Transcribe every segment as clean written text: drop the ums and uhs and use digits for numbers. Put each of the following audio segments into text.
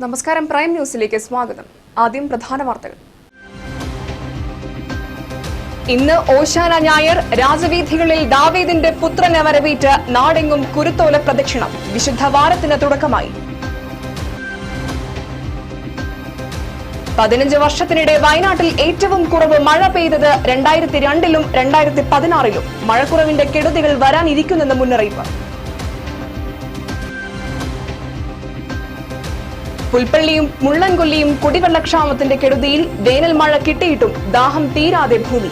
നമസ്കാരം, പ്രൈം ന്യൂസിലേക്ക് സ്വാഗതം. ആദ്യം പ്രധാന വാർത്തകൾ. ഇന്ന് ഓശാന ഞായർ. രാജവീഥികളിൽ ദാവീദിന്റെ പുത്രനെ വരവേറ്റ് നാടെങ്ങും കുരുത്തോല പ്രദക്ഷിണം. വിശുദ്ധ വാരത്തിന് തുടക്കമായി. 15 വർഷത്തിനിടെ വയനാട്ടിൽ ഏറ്റവും കുറവ് മഴ പെയ്തത് 2002-ലും 2016-ലും. മഴക്കുറവിന്റെ കെടുതികൾ വരാനിരിക്കുന്നെന്ന് മുന്നറിയിപ്പ്. പുൽപ്പള്ളിയും മുള്ളൻകൊല്ലിയും കുടിവെള്ളക്ഷാമത്തിന്റെ കെടുതിയിൽ. വേനൽ മഴ കിട്ടിയിട്ടും ദാഹം തീരാതെ ഭൂമി.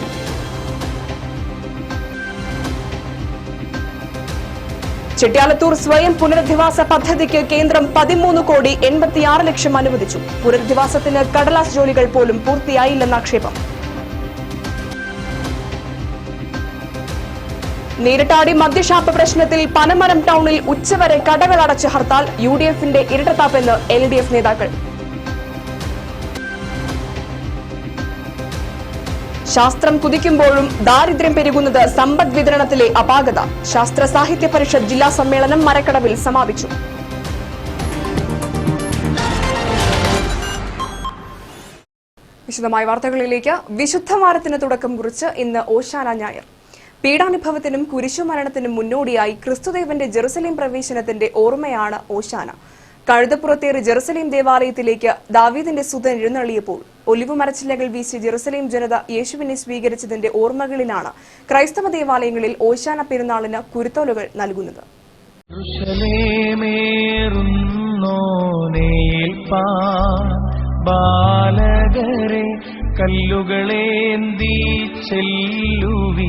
ചെട്ടിയാലത്തൂർ സ്വയം പുനരധിവാസ പദ്ധതിക്ക് കേന്ദ്രം 13.86 കോടി അനുവദിച്ചു. പുനരധിവാസത്തിന് കടലാസ് ജോലികൾ പോലും പൂർത്തിയായില്ലെന്ന ആക്ഷേപം. നീരട്ടാടി മദ്യഷാപ്പ് പ്രശ്നത്തിൽ പനമരം ടൗണിൽ ഉച്ചവരെ കടകൾ അടച്ച് ഹർത്താൽ. UDF-ന്റെ ഇരട്ടത്താപ്പെന്ന് LDF നേതാക്കൾ. ശാസ്ത്രം കുതിക്കുമ്പോഴും ദാരിദ്ര്യം പെരുകുന്നത് സമ്പദ് വിതരണത്തിലെ അപാകത. ശാസ്ത്ര സാഹിത്യ പരിഷത്ത് ജില്ലാ സമ്മേളനം മരക്കടവിൽ സമാപിച്ചു. വിശദമായ വാർത്തകളിലേക്ക്. വിശുദ്ധ വാരത്തിന് തുടക്കം കുറിച്ച് ഇന്ന് ഓശാന ഞായർ. പീഡാനുഭവത്തിനും കുരിശുമരണത്തിനും മുന്നോടിയായി ക്രിസ്തുദേവന്റെ ജെറുസലേം പ്രവേശനത്തിന്റെ ഓർമ്മയാണ് ഓശാന. കഴുതപ്പുറത്തേറി ജെറുസലേം ദേവാലയത്തിലേക്ക് ദാവീദിന്റെ സുതൻ എഴുന്നള്ളിയപ്പോൾ ഒലിവുമരച്ചില്ലകൾ വീശി ജെറുസലേം ജനത യേശുവിനെ സ്വീകരിച്ചതിന്റെ ഓർമ്മകളിലാണ് ക്രൈസ്തവ ദേവാലയങ്ങളിൽ ഓശാന പെരുന്നാളിന് കുരുത്തോലുകൾ നൽകുന്നത്. ബാലകരെ കല്ലുകളേന്തി ചെല്ലുവിനെന്നോദി.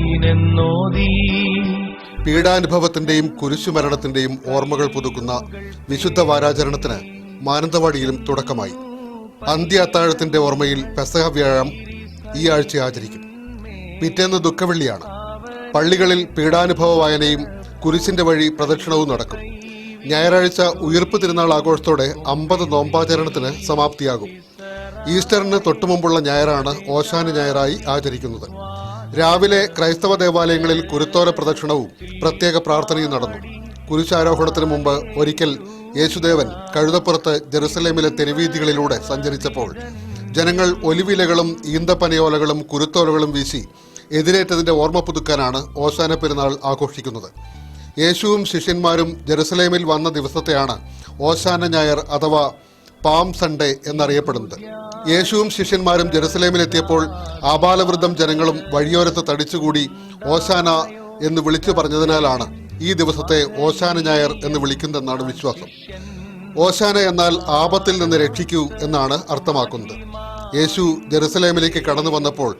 പീഡാനുഭവത്തിന്റെയും കുരിശുമരണത്തിന്റെയും ഓർമ്മകൾ പുതുക്കുന്ന വിശുദ്ധ വാരാചരണത്തിന് മാനന്തവാടിയിലും തുടക്കമായി. അന്ത്യ അത്താഴത്തിന്റെ ഓർമ്മയിൽ പെസഹ വ്യാഴം ഈ ആഴ്ച ആചരിക്കും. പിറ്റേന്ന് ദുഃഖവെള്ളിയാണ്. പള്ളികളിൽ പീഡാനുഭവ വായനയും കുരിശിന്റെ വഴി പ്രദക്ഷിണവും നടക്കും. ഞായറാഴ്ച ഉയിർപ്പ് തിരുനാൾ ആഘോഷത്തോടെ 50 നോമ്പാചരണത്തിന് സമാപ്തിയാകും. ഈസ്റ്ററിന് തൊട്ടുമുമ്പുള്ള ഞായറാണ് ഓശാന ഞായറായി ആചരിക്കുന്നത്. രാവിലെ ക്രൈസ്തവ ദേവാലയങ്ങളിൽ കുരുത്തോല പ്രദക്ഷിണവും പ്രത്യേക പ്രാർത്ഥനയും നടന്നു. കുരിശാരോഹണത്തിന് മുമ്പ് ഒരിക്കൽ യേശുദേവൻ കഴുതപ്പുറത്ത് ജെറുസലേമിലെ തെരുവീഥികളിലൂടെ സഞ്ചരിച്ചപ്പോൾ ജനങ്ങൾ ഒലിവിലകളും ഈന്തപ്പനയോലകളും കുരുത്തോലകളും വീശി എതിരേറ്റതിന്റെ ഓർമ്മ പുതുക്കാനാണ് ഓശാന പെരുന്നാൾ ആഘോഷിക്കുന്നത്. യേശുവും ശിഷ്യന്മാരും ജെറുസലേമിൽ വന്ന ദിവസത്തെയാണ് ഓശാന ഞായർ അഥവാ പാം സൺഡേ എന്നറിയപ്പെടുന്നത്. യേശുവും ശിഷ്യന്മാരും ജെറുസലേമിലെത്തിയപ്പോൾ ആബാലവൃദ്ധം ജനങ്ങളും വഴിയോരത്ത് തടിച്ചുകൂടി ഓശാന എന്ന് വിളിച്ചു പറഞ്ഞതിനാലാണ് ഈ ദിവസത്തെ ഓശാന ഞായർ എന്ന് വിളിക്കുന്നതെന്നാണ് വിശ്വാസം. ഓശാന എന്നാൽ ആപത്തിൽ നിന്ന് രക്ഷിക്കൂ എന്നാണ് അർത്ഥമാക്കുന്നത്. യേശു ജെറുസലേമിലേക്ക് കടന്നു വന്നപ്പോൾ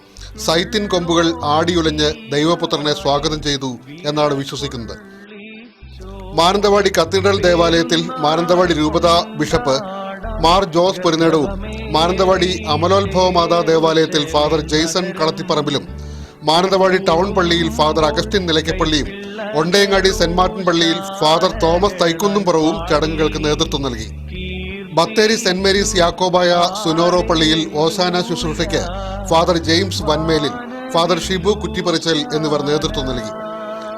സൈത്തിൻ കൊമ്പുകൾ ആടിയുലഞ്ഞ് ദൈവപുത്രനെ സ്വാഗതം ചെയ്തു എന്നാണ് വിശ്വസിക്കുന്നത്. മാനന്തവാടി കത്തീഡ്രൽ ദേവാലയത്തിൽ മാനന്തവാടി രൂപത ബിഷപ്പ് മാർ ജോസ് പൊരുന്നേടവും മാനന്തവാടി അമലോത്ഭവ മാതാ ദേവാലയത്തിൽ ഫാദർ ജെയ്സൺ കളത്തിപ്പറമ്പിലും മാനന്തവാടി ടൗൺ പള്ളിയിൽ ഫാദർ അഗസ്റ്റിൻ നിലയ്ക്കപ്പള്ളിയും ഒണ്ടേങ്ങാടി സെന്റ് മാർട്ടിൻ പള്ളിയിൽ ഫാദർ തോമസ് തൈക്കുന്നുംപുറവും ചടങ്ങുകൾക്ക് നേതൃത്വം നൽകി. ബത്തേരി സെന്റ് മേരീസ് യാക്കോബായ സുനോറോ പള്ളിയിൽ ഓശാന ശുശ്രൂഷയ്ക്ക് ഫാദർ ജെയിംസ് വൻമേലിൽ, ഫാദർ ഷിബു കുറ്റിപ്പറിച്ചൽ എന്നിവർ നേതൃത്വം നൽകി.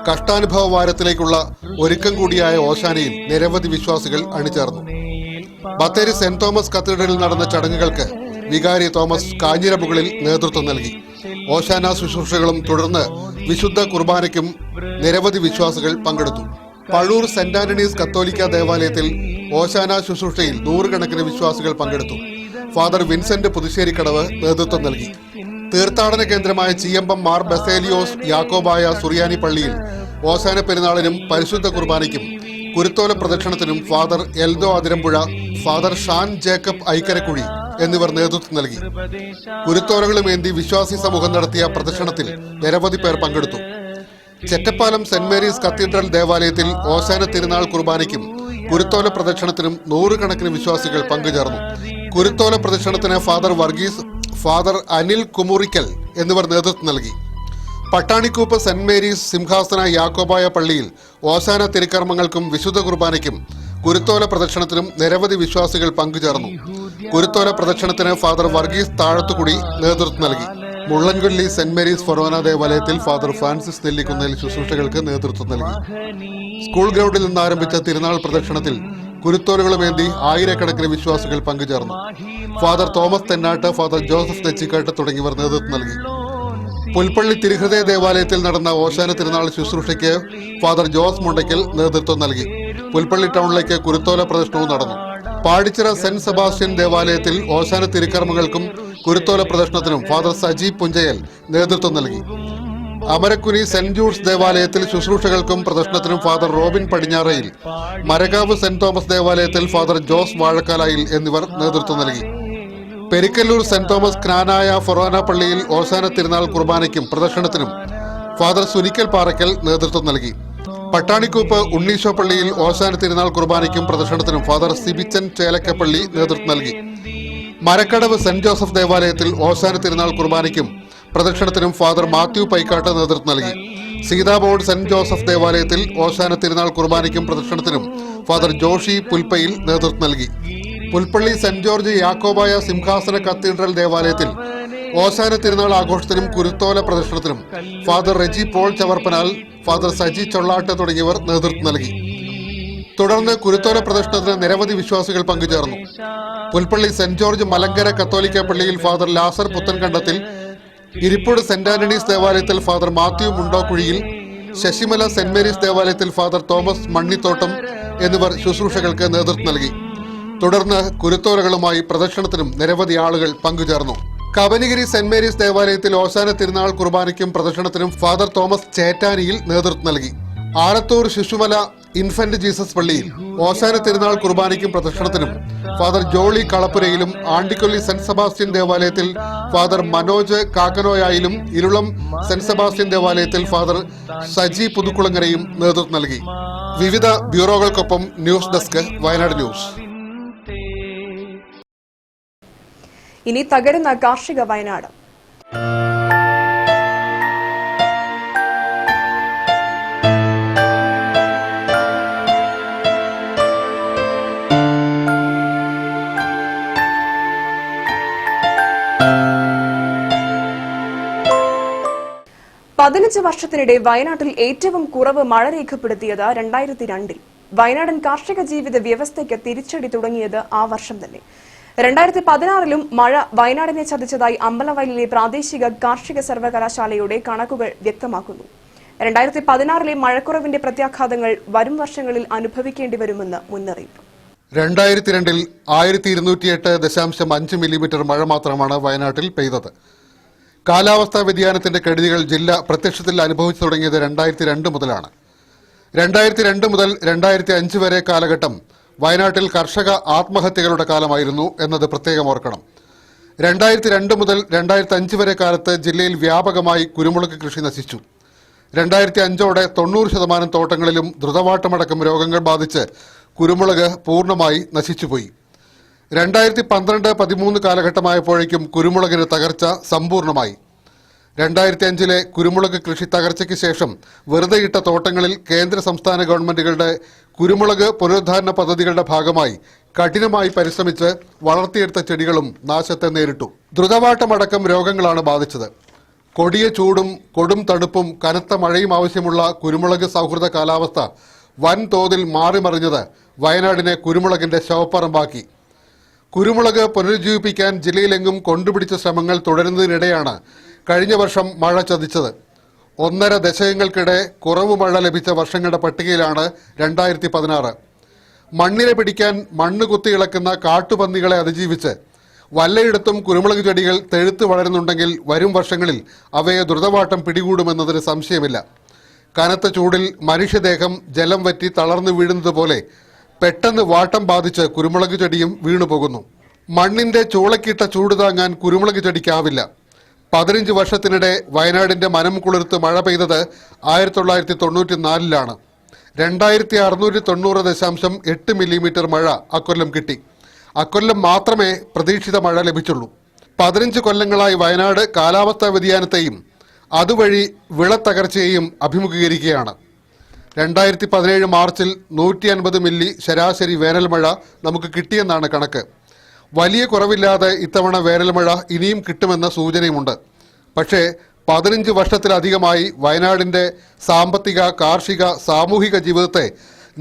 കഷ്ടാനുഭവ വാരത്തിലേക്കുള്ള ഒരുക്കം കൂടിയായ ഓശാനയിൽ നിരവധി വിശ്വാസികൾ അണിചേർന്നു. ബത്തേരി സെന്റ് തോമസ് കത്തീഡ്രലിൽ നടന്ന ചടങ്ങുകൾക്ക് വികാരി തോമസ് കാഞ്ഞിരമുകളിൽ നേതൃത്വം നൽകി. ഓശാന ശുശ്രൂഷകളും തുടർന്ന് വിശുദ്ധ കുർബാനയ്ക്കും നിരവധി വിശ്വാസികൾ പങ്കെടുത്തു. പഴൂർ സെന്റ് ആന്റണീസ് കത്തോലിക്ക ദേവാലയത്തിൽ ഓശാന ശുശ്രൂഷയിൽ 100 കണക്കിന് വിശ്വാസികൾ പങ്കെടുത്തു. ഫാദർ വിൻസെന്റ് പുതുശ്ശേരിക്കടവ് നേതൃത്വം നൽകി. തീർത്ഥാടന കേന്ദ്രമായ ചീയമ്പം മാർ ബസേലിയോസ് യാക്കോബായ സുറിയാനി പള്ളിയിൽ ഓശാന പെരുന്നാളിനും പരിശുദ്ധ കുർബാനയ്ക്കും കുരുത്തോല പ്രദക്ഷിണത്തിനും ഫാദർ എൽദോ അതിരമ്പുഴ, ഫാദർ ഷാൻ ജേക്കബ് ഐക്കരക്കുഴി എന്നിവർ നേതൃത്വം നൽകി. കുരുത്തോലകളുമേന്തി വിശ്വാസി സമൂഹം നടത്തിയ പ്രദക്ഷിണത്തിൽ നിരവധി പേർ പങ്കെടുത്തു. ചെറ്റപ്പാലം സെന്റ് മേരീസ് കത്തീഡ്രൽ ദേവാലയത്തിൽ ഓശാന തിരുനാൾ കുർബാനയ്ക്കും കുരുത്തോല പ്രദക്ഷിണത്തിനും 100 കണക്കിന് വിശ്വാസികൾ പങ്കുചേർന്നു. കുരുത്തോല പ്രദക്ഷിണത്തിന് ഫാദർ വർഗീസ്, ഫാദർ അനിൽ കുമുറിക്കൽ എന്നിവർ നേതൃത്വം നൽകി. പട്ടാണിക്കൂപ്പ് സെന്റ് മേരീസ് സിംഹാസന യാക്കോബായ പള്ളിയിൽ ഓശാന തിരുക്കർമ്മങ്ങൾക്കും വിശുദ്ധ കുർബാനയ്ക്കും കുരുത്തോല പ്രദക്ഷിണത്തിനും നിരവധി വിശ്വാസികൾ പങ്കുചേർന്നു. കുരുത്തോല പ്രദക്ഷിണത്തിന് ഫാദർ വർഗീസ് താഴത്തുകുടി നേതൃത്വം നൽകി. മുള്ളൻകൊല്ലി സെന്റ് മേരീസ് ഫൊറോന ദേവാലയത്തിൽ ഫാദർ ഫ്രാൻസിസ് നെല്ലിക്കുന്നേൽ ശുശ്രൂഷകൾക്ക് നേതൃത്വം നൽകി. സ്കൂൾ ഗ്രൗണ്ടിൽ നിന്ന് ആരംഭിച്ച തിരുനാൾ പ്രദക്ഷിണത്തിൽ കുരുത്തോലുകളുമേന്തി ആയിരക്കണക്കിന് വിശ്വാസികൾ പങ്കുചേർന്നു. ഫാദർ തോമസ് തെന്നാട്ട്, ഫാദർ ജോസഫ് നെച്ചിക്കാട്ട് തുടങ്ങിയവർ നേതൃത്വം നൽകി. പുൽപ്പള്ളി തിരുഹൃദയ ദേവാലയത്തിൽ നടന്ന ഓശാന തിരുനാൾ ശുശ്രൂഷയ്ക്ക് ഫാദർ ജോസ് മുണ്ടയ്ക്കൽ നേതൃത്വം നൽകി. പുൽപ്പള്ളി ടൗണിലേക്ക് കുരുത്തോല പ്രദർശനവും നടന്നു. പാടിച്ചിറ സെന്റ് സെബാസ്റ്റ്യൻ ദേവാലയത്തിൽ ഓശാന തിരുക്കർമ്മങ്ങൾക്കും കുരുത്തോല പ്രദർശനത്തിനും ഫാദർ സജി പുഞ്ചയൽ നേതൃത്വം നൽകി. അമരക്കുനി സെന്റ് ജൂഡ്സ് ദേവാലയത്തിൽ ശുശ്രൂഷകൾക്കും പ്രദർശനത്തിനും father Robin പടിഞ്ഞാറയിൽ, Marakavu saint Thomas ദേവാലയത്തിൽ ഫാദർ ജോസ് വാഴക്കാലായിൽ എന്നിവർ നേതൃത്വം നൽകി. പെരിക്കല്ലൂർ സെന്റ് തോമസ് ക്നാനായ ഫൊറോന പള്ളിയിൽ ഓശാന തിരുനാൾ കുർബാനയ്ക്കും പ്രദർശനത്തിനും ഫാദർ സുനിക്കൽ പാറയ്ക്കൽ നേതൃത്വം നൽകി. പട്ടാണിക്കൂപ്പ് ഉണ്ണീശോ പള്ളിയിൽ ഓശാന തിരുനാൾ കുർബാനയ്ക്കും പ്രദർശനത്തിനും ഫാദർ സിബിച്ചൻ ചേലക്കപ്പള്ളി നേതൃത്വം നൽകി. മരക്കടവ് സെന്റ് ജോസഫ് ദേവാലയത്തിൽ ഓശാന തിരുനാൾ കുർബാനയ്ക്കും പ്രദക്ഷിണത്തിനും ഫാദർ മാത്യു പൈക്കാട്ട് നേതൃത്വം നൽകി. സീതാബോർഡ് സെന്റ് ജോസഫ് ദേവാലയത്തിൽ ഓശാന തിരുനാൾ കുർബാനയ്ക്കും പ്രദക്ഷിണത്തിനും ഫാദർ ജോഷി പുൽപ്പയിൽ നേതൃത്വം നൽകി. പുൽപ്പള്ളി സെന്റ് ജോർജ് യാക്കോബായ സിംഹാസന കത്തീഡ്രൽ ദേവാലയത്തിൽ ഓശാന തിരുനാൾ ആഘോഷത്തിനും കുരുത്തോല പ്രദർശനത്തിനും ഫാദർ റെജി പോൾ ചവർപ്പനാൽ, ഫാദർ സജി ചൊള്ളാട്ട് തുടങ്ങിയവർ നേതൃത്വം നൽകി. തുടർന്ന് കുരുത്തോല പ്രദർശനത്തിന് നിരവധി വിശ്വാസികൾ പങ്കുചേർന്നു. പുൽപ്പള്ളി സെന്റ് ജോർജ് മലങ്കര കത്തോലിക്ക പള്ളിയിൽ father Lazar Puthenkandathil, Irippoodu saint Antony's ദേവാലയത്തിൽ father Mathew Mundokuzhiyil, Sasimala saint Mary's ദേവാലയത്തിൽ ഫാദർ തോമസ് മണ്ണിത്തോട്ടം എന്നിവർ ശുശ്രൂഷകൾക്ക് നേതൃത്വം നൽകി. തുടർന്ന് കുരുത്തോലകളുമായി പ്രദർശനത്തിനും നിരവധി ആളുകൾ പങ്കുചേർന്നു. കവനിഗിരി സെന്റ് മേരീസ് ദേവാലയത്തിൽ ഓശാന തിരുനാൾ കുർബാനയ്ക്കും പ്രദർശനത്തിനും ഫാദർ തോമസ് ചേറ്റാനിയിൽ നേതൃത്വം നൽകി. ആലത്തൂർ ശിശുമല ഇൻഫന്റ് ജീസസ് പള്ളിയിൽ ഓശാന തിരുനാൾ കുർബാനയ്ക്കും പ്രദർശനത്തിനും ഫാദർ ജോളി കളപ്പുരയിലും, ആണ്ടിക്കൊല്ലി സെന്റ് സെബാസ്റ്റ്യൻ ദേവാലയത്തിൽ ഫാദർ മനോജ് കാക്കനോയായിലും, ഇരുളം സെന്റ് സെബാസ്റ്റ്യൻ ദേവാലയത്തിൽ ഫാദർ സജി പുതുക്കുളങ്ങരയും നേതൃത്വം നൽകി. വിവിധ ബ്യൂറോകൾക്കൊപ്പം ന്യൂസ് ഡെസ്ക് വയനാട് ന്യൂസ്. ഇനി തകരുന്ന കാർഷിക വയനാട്. പതിനഞ്ച് വർഷത്തിനിടെ വയനാട്ടിൽ ഏറ്റവും കുറവ് മഴ രേഖപ്പെടുത്തിയത് 2002. വയനാടൻ കാർഷിക ജീവിത വ്യവസ്ഥയ്ക്ക് തിരിച്ചടി തുടങ്ങിയത് ആ വർഷം തന്നെ. 2016 മഴ വയനാടിനെ ചതിച്ചതായി അമ്പലവയലിലെ പ്രാദേശിക കാർഷിക സർവകലാശാലയുടെ കണക്കുകൾ വ്യക്തമാക്കുന്നു. 2016 മഴക്കുറവിന്റെ പ്രത്യാഘാതങ്ങൾ വരും വർഷങ്ങളിൽ അനുഭവിക്കേണ്ടി വരുമെന്ന് മുന്നറിയിപ്പ്. 2002 1208.5 മില്ലിമീറ്റർ മഴ മാത്രമാണ് വയനാട്ടിൽ പെയ്തത്. കാലാവസ്ഥാ വ്യതിയാനത്തിന്റെ കെടുതികൾ ജില്ല പ്രത്യക്ഷത്തിൽ അനുഭവിച്ചു തുടങ്ങിയത് 2002 മുതലാണ്. 2002 മുതൽ 2005 വരെ കാലഘട്ടം വയനാട്ടിൽ കർഷക ആത്മഹത്യകളുടെ കാലമായിരുന്നു എന്നത് പ്രത്യേകം ഓർക്കണം. 2002 മുതൽ 2005 വരെ കാലത്ത് ജില്ലയിൽ വ്യാപകമായി കുരുമുളക് കൃഷി നശിച്ചു. 2005ഓടെ 90% തോട്ടങ്ങളിലും ദ്രുതവാട്ടമടക്കം രോഗങ്ങൾ ബാധിച്ച് കുരുമുളക് പൂർണ്ണമായി നശിച്ചുപോയി. 2012-13 കാലഘട്ടമായപ്പോഴേക്കും കുരുമുളകിന് തകർച്ച സമ്പൂർണ്ണമായി. 2005 കുരുമുളക് കൃഷി തകർച്ചയ്ക്ക് ശേഷം വെറുതെയിട്ട തോട്ടങ്ങളിൽ കേന്ദ്ര സംസ്ഥാന ഗവൺമെന്റുകളുടെ കുരുമുളക് പുനരുദ്ധാരണ പദ്ധതികളുടെ ഭാഗമായി കഠിനമായി പരിശ്രമിച്ച് വളർത്തിയെടുത്ത ചെടികളും നാശത്തെ നേരിട്ടു. ദ്രുതവാട്ടമടക്കം രോഗങ്ങളാണ് ബാധിച്ചത്. കൊടിയ ചൂടും കൊടും തണുപ്പും കനത്ത മഴയും ആവശ്യമുള്ള കുരുമുളക് സൗഹൃദ കാലാവസ്ഥ വൻതോതിൽ മാറിമറിഞ്ഞത് വയനാടിനെ കുരുമുളകിന്റെ ശവപ്പറമ്പാക്കി. കുരുമുളക് പുനരുജ്ജീവിപ്പിക്കാൻ ജില്ലയിലെങ്ങും കൊണ്ടുപിടിച്ച ശ്രമങ്ങൾ തുടരുന്നതിനിടെയാണ് കഴിഞ്ഞ വർഷം മഴ ചതിച്ചത്. 1.5 ദശകങ്ങൾക്കിടെ കുറവ് മഴ ലഭിച്ച വർഷങ്ങളുടെ പട്ടികയിലാണ് 2016. മണ്ണിനെ പിടിക്കാൻ മണ്ണ് കുത്തിയിളക്കുന്ന കാട്ടുപന്നികളെ അതിജീവിച്ച് വല്ലയിടത്തും കുരുമുളക് ചെടികൾ തെഴുത്ത് വളരുന്നുണ്ടെങ്കിൽ വരും വർഷങ്ങളിൽ അവയെ ദ്രുതവാട്ടം പിടികൂടുമെന്നതിന് സംശയമില്ല. കനത്ത ചൂടിൽ മനുഷ്യദേഹം ജലം വറ്റി തളർന്നു വീഴുന്നത് പോലെ പെട്ടെന്ന് വാട്ടം ബാധിച്ച് കുരുമുളക് ചെടിയും വീണുപോകുന്നു. മണ്ണിന്റെ ചൂളക്കിട്ട ചൂട് താങ്ങാൻ കുരുമുളക് ചെടിക്കാവില്ല. 15 വർഷത്തിനിടെ വയനാടിന്റെ മനം കുളിർത്ത് മഴ പെയ്തത് 1994 2690.8 മില്ലിമീറ്റർ മഴ അക്കൊല്ലം കിട്ടി. അക്കൊല്ലം മാത്രമേ പ്രതീക്ഷിത മഴ ലഭിച്ചുള്ളൂ. 15 കൊല്ലങ്ങളായി വയനാട് കാലാവസ്ഥാ വ്യതിയാനത്തെയും അതുവഴി വിളത്തകർച്ചയെയും അഭിമുഖീകരിക്കുകയാണ്. 2017 മാർച്ചിൽ 150 മില്ലി ശരാശരി വേനൽമഴ നമുക്ക് കിട്ടിയെന്നാണ് കണക്ക്. വലിയ കുറവില്ലാതെ ഇത്തവണ വേനൽമഴ ഇനിയും കിട്ടുമെന്ന സൂചനയുമുണ്ട്. പക്ഷേ 15 വർഷത്തിലധികമായി വയനാടിന്റെ സാമ്പത്തിക, കാർഷിക, സാമൂഹിക ജീവിതത്തെ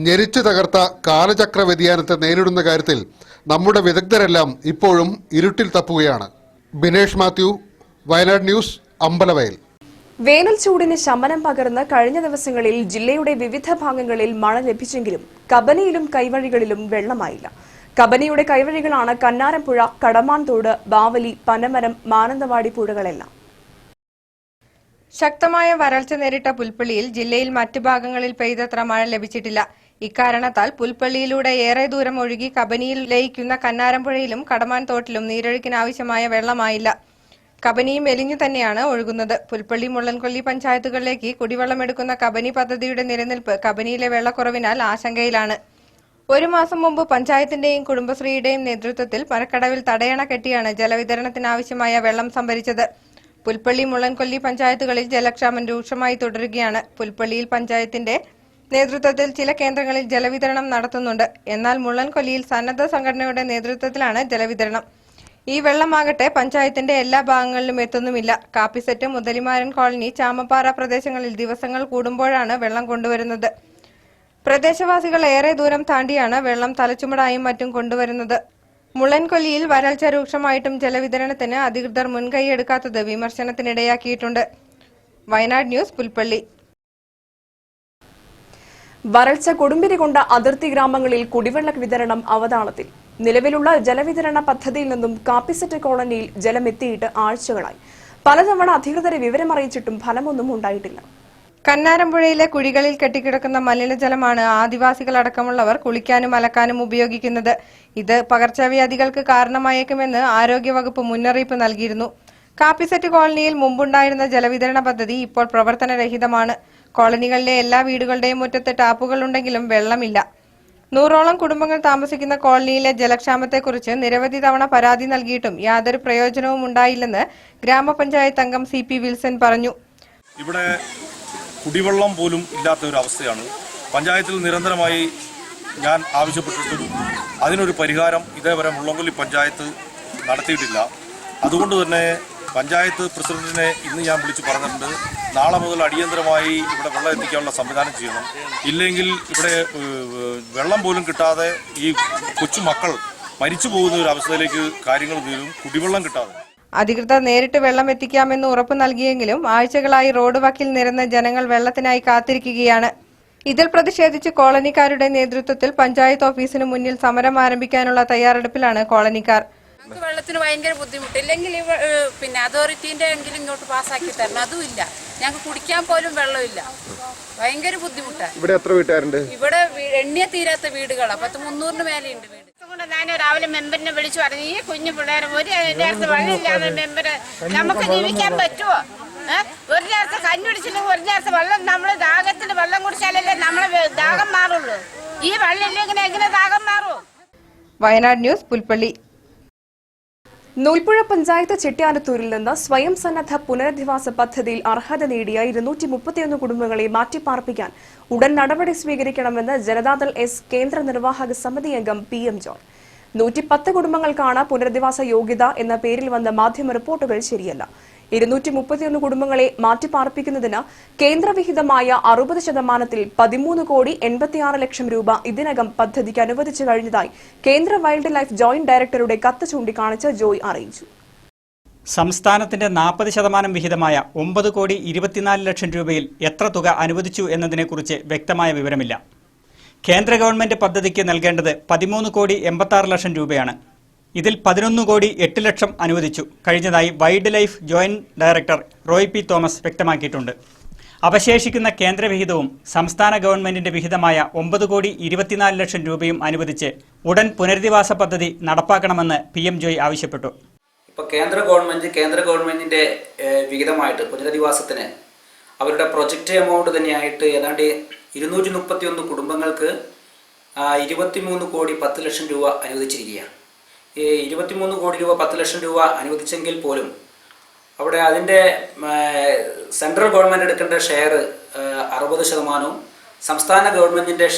ഞെരിച്ചു തകർത്ത കാലചക്ര വ്യതിയാനത്തെ നേരിടുന്ന കാര്യത്തിൽ നമ്മുടെ വിദഗ്ധരെല്ലാം ഇപ്പോഴും ഇരുട്ടിൽ തപ്പുകയാണ്. ബിനേഷ് മാത്യു, വയനാട് ന്യൂസ്, അമ്പലവയൽ. വേനൽ ചൂടിന് ശമനം പകർന്ന് കഴിഞ്ഞ ദിവസങ്ങളിൽ ജില്ലയുടെ വിവിധ ഭാഗങ്ങളിൽ മഴ ലഭിച്ചെങ്കിലും കബനിയിലും കൈവഴികളിലും വെള്ളമായില്ല. കബനിയുടെ കൈവഴികളാണ് കന്നാരംപുഴ, കടമാൻതോട്, ബാവലി, പനമരം, മാനന്തവാടി പുഴകളെല്ലാം. ശക്തമായ വരൾച്ച നേരിട്ട പുൽപ്പള്ളിയിൽ ജില്ലയിൽ മറ്റ് ഭാഗങ്ങളിൽ പെയ്തത്ര മഴ ലഭിച്ചിട്ടില്ല. ഇക്കാരണത്താൽ പുൽപ്പള്ളിയിലൂടെ ഏറെ ദൂരം ഒഴുകി കബനിയിൽ ലയിക്കുന്ന കന്നാരംപുഴയിലും കടമാൻതോട്ടിലും നീരൊഴുക്കിനാവശ്യമായ വെള്ളമായില്ല. കബനിയും എലിഞ്ഞു തന്നെയാണ് ഒഴുകുന്നത്. പുൽപ്പള്ളി, മുള്ളൻകൊല്ലി പഞ്ചായത്തുകളിലേക്ക് കുടിവെള്ളമെടുക്കുന്ന കബനി പദ്ധതിയുടെ നിലനിൽപ്പ് കബനിയിലെ വെള്ളക്കുറവിനാൽ ആശങ്കയിലാണ്. ഒരു മാസം മുമ്പ് പഞ്ചായത്തിന്റെയും കുടുംബശ്രീയുടെയും നേതൃത്വത്തിൽ മരക്കടവിൽ തടയണ കെട്ടിയാണ് ജലവിതരണത്തിനാവശ്യമായ വെള്ളം സംഭരിച്ചത്. പുൽപ്പള്ളി, മുള്ളൻകൊല്ലി പഞ്ചായത്തുകളിൽ ജലക്ഷാമം രൂക്ഷമായി തുടരുകയാണ്. പുൽപ്പള്ളിയിൽ പഞ്ചായത്തിന്റെ നേതൃത്വത്തിൽ ചില കേന്ദ്രങ്ങളിൽ ജലവിതരണം നടത്തുന്നുണ്ട്. എന്നാൽ മുള്ളൻകൊല്ലിയിൽ സന്നദ്ധ സംഘടനയുടെ നേതൃത്വത്തിലാണ് ജലവിതരണം. ഈ വെള്ളമാകട്ടെ പഞ്ചായത്തിന്റെ എല്ലാ ഭാഗങ്ങളിലും എത്തുന്നുമില്ല. കാപ്പിസെറ്റ്, മുതലിമാരൻ കോളനി, ചാമപ്പാറ പ്രദേശങ്ങളിൽ ദിവസങ്ങൾ കൂടുമ്പോഴാണ് വെള്ളം കൊണ്ടുവരുന്നത്. പ്രദേശവാസികൾ ഏറെ ദൂരം താണ്ടിയാണ് വെള്ളം തലച്ചുമടായും മറ്റും കൊണ്ടുവരുന്നത്. മുള്ളൻകൊല്ലിയിൽ വരൾച്ച രൂക്ഷമായിട്ടും ജലവിതരണത്തിന് അധികൃതർ മുൻകൈയെടുക്കാത്തത് വിമർശനത്തിനിടയാക്കിയിട്ടുണ്ട്. വയനാട് ന്യൂസ്, പുൽപ്പള്ളി. വരൾച്ച കൊടുമ്പിരി കൊണ്ട അതിർത്തി ഗ്രാമങ്ങളിൽ കുടിവെള്ള വിതരണം അവതാളത്തിൽ. നിലവിലുള്ള ജലവിതരണ പദ്ധതിയിൽ നിന്നും കാപ്പിസെറ്റ് കോളനിയിൽ ജലമെത്തിയിട്ട് ആഴ്ചകളായി. പലതവണ അധികൃതരെ വിവരമറിയിച്ചിട്ടും ഫലമൊന്നും ഉണ്ടായിട്ടില്ല. കന്നാരംപുഴയിലെ കുഴികളിൽ കെട്ടിക്കിടക്കുന്ന മലിനജലമാണ് ആദിവാസികളടക്കമുള്ളവർ കുളിക്കാനും അലക്കാനും ഉപയോഗിക്കുന്നത്. ഇത് പകർച്ചവ്യാധികൾക്ക് കാരണമായേക്കുമെന്ന് ആരോഗ്യവകുപ്പ് മുന്നറിയിപ്പ് നൽകിയിരുന്നു. കാപ്പിസെറ്റ് കോളനിയിൽ മുമ്പുണ്ടായിരുന്ന ജലവിതരണ പദ്ധതി ഇപ്പോൾ പ്രവർത്തനരഹിതമാണ്. കോളനികളിലെ എല്ലാ വീടുകളുടെയും മുറ്റത്ത് ടാപ്പുകളുണ്ടെങ്കിലും വെള്ളമില്ല. 100ഓളം കുടുംബങ്ങൾ താമസിക്കുന്ന കോളനിയിലെ ജലക്ഷാമത്തെക്കുറിച്ച് നിരവധി തവണ പരാതി നൽകിയിട്ടും യാതൊരു പ്രയോജനവും ഉണ്ടായില്ലെന്ന് ഗ്രാമപഞ്ചായത്ത് അംഗം CP വിൽസൺ പറഞ്ഞു. ഇവിടെ കുടിവെള്ളം പോലും ഇല്ലാത്ത ഒരു അവസ്ഥയാണ്. പഞ്ചായത്തിൽ നിരന്തരമായി ഞാൻ ആവശ്യപ്പെട്ടിട്ടും അതിനൊരു പരിഹാരം ഇതേവരെ മുള്ളൻകൊല്ലി പഞ്ചായത്ത് നടത്തിയിട്ടില്ല. അതുകൊണ്ട് തന്നെ പഞ്ചായത്ത് പ്രസിഡന്റിനെ ഇന്ന് ഞാൻ വിളിച്ച് പറഞ്ഞിട്ടുണ്ട്, നാളെ മുതൽ അടിയന്തരമായി ഇവിടെ വെള്ളം എത്തിക്കാനുള്ള സംവിധാനം ചെയ്യണം. ഇല്ലെങ്കിൽ ഇവിടെ വെള്ളം പോലും കിട്ടാതെ ഈ കൊച്ചുമക്കൾ മരിച്ചു പോകുന്ന ഒരു അവസ്ഥയിലേക്ക് കാര്യങ്ങൾ വീഴും, കുടിവെള്ളം കിട്ടാതെ. അധികൃതർ നേരിട്ട് വെള്ളം എത്തിക്കാമെന്ന് ഉറപ്പ് നൽകിയെങ്കിലും ആഴ്ചകളായി റോഡ് വക്കിൽ നിരന്ന ജനങ്ങൾ വെള്ളത്തിനായി കാത്തിരിക്കുകയാണ്. ഇതിൽ പ്രതിഷേധിച്ച് കോളനിക്കാരുടെ നേതൃത്വത്തിൽ പഞ്ചായത്ത് ഓഫീസിന് മുന്നിൽ സമരം ആരംഭിക്കാനുള്ള തയ്യാറെടുപ്പിലാണ് കോളനിക്കാർ. നമുക്ക് വെള്ളത്തിന് ഭയങ്കര ബുദ്ധിമുട്ട്. ഇല്ലെങ്കിൽ പിന്നെ അതോറിറ്റീൻ്റെ എങ്കിലും ഇങ്ങോട്ട് പാസ്സാക്കി തരണം. അതുമില്ല, ഞങ്ങൾക്ക് കുടിക്കാൻ പോലും വെള്ളമില്ല. ഭയങ്കര ബുദ്ധിമുട്ടാണ്. ഇവിടെ എത്ര വീട്ടുകാരുണ്ട്? ഇവിടെ എണ്ണിയ തീരാത്ത വീടുകളാണ്. 300-ന് മേലെയുണ്ട് വീട്. ഞാൻ രാവിലെ മെമ്പറിനെ വിളിച്ചു പറഞ്ഞു, ഈ കുഞ്ഞു പിള്ളേരെ ഒരു നേരത്തെ വെള്ളമില്ലാതെ മെമ്പറ് നമുക്ക് ജീവിക്കാൻ പറ്റുമോ? ഒരു നേരത്തെ കഞ്ഞി കുടിച്ചില്ലെങ്കിൽ ഒരു നേരത്തെ വെള്ളം, നമ്മൾ ദാഹത്തിന് വെള്ളം കുടിച്ചാലല്ലേ നമ്മളെ ദാഹം മാറുള്ളൂ. ഈ വെള്ളം ഇല്ലെങ്കിൽ എങ്ങനെ ദാഹം മാറുമോ? വയനാട് ന്യൂസ്, പുൽപ്പള്ളി. നൂൽപ്പുഴ പഞ്ചായത്ത് ചെട്ടിയാനത്തൂരിൽ നിന്ന് സ്വയം സന്നദ്ധ പുനരധിവാസ പദ്ധതിയിൽ അർഹത നേടിയ 231 കുടുംബങ്ങളെ മാറ്റിപ്പാർപ്പിക്കാൻ ഉടൻ നടപടി സ്വീകരിക്കണമെന്ന് ജനതാദൾ എസ് കേന്ദ്ര നിർവാഹക സമിതി അംഗം PM ജോൺ. 110 കുടുംബങ്ങൾക്കാണ് പുനരധിവാസ യോഗ്യത എന്ന പേരിൽ വന്ന മാധ്യമ റിപ്പോർട്ടുകൾ ശരിയല്ല. 231 കുടുംബങ്ങളെ മാറ്റിപ്പാർപ്പിക്കുന്നതിന് കേന്ദ്രവിഹിതമായ 60% 13,86 ലക്ഷം രൂപ ഇതിനകം പദ്ധതിക്ക് അനുവദിച്ചു കഴിഞ്ഞതായി കേന്ദ്ര വൈൽഡ് ലൈഫ് ജോയിന്റ് ഡയറക്ടറുടെ കത്ത് ചൂണ്ടിക്കാണിച്ച് ജോയ് അറിയിച്ചു. സംസ്ഥാനത്തിന്റെ 40% വിഹിതമായ 9,24 ലക്ഷം രൂപയിൽ എത്ര തുക അനുവദിച്ചു എന്നതിനെക്കുറിച്ച് വ്യക്തമായ വിവരമില്ല. കേന്ദ്ര ഗവൺമെന്റ് പദ്ധതിക്ക് നൽകേണ്ടത് 13,86 ലക്ഷം രൂപയാണ്. ഇതിൽ 11,08 ലക്ഷം അനുവദിച്ചു കഴിഞ്ഞതായി wild life joint director Roy P. Thomas വ്യക്തമാക്കിയിട്ടുണ്ട്. അവശേഷിക്കുന്ന കേന്ദ്രവിഹിതവും സംസ്ഥാന ഗവൺമെന്റിന്റെ വിഹിതമായ 9,24 ലക്ഷം രൂപയും അനുവദിച്ച് ഉടൻ പുനരധിവാസ പദ്ധതി നടപ്പാക്കണമെന്ന് PM ജോയ് ആവശ്യപ്പെട്ടു. ഇപ്പോൾ കേന്ദ്ര ഗവൺമെന്റിന്റെ വിഹിതമായിട്ട് പുനരധിവാസത്തിന് അവരുടെ പ്രൊജക്റ്റ് എമൗണ്ട് തന്നെയായിട്ട് ഏതാണ്ട് 231 കുടുംബങ്ങൾക്ക് 23,10 രൂപ അനുവദിച്ചിരിക്കുകയാണ്. ഈ 23 10 ലക്ഷം രൂപ അനുവദിച്ചെങ്കിൽ പോലും അവിടെ അതിൻ്റെ സെൻട്രൽ ഗവൺമെൻറ് എടുക്കേണ്ട ഷെയർ 60%, സംസ്ഥാന ഗവൺമെൻറ്റിൻ്റെ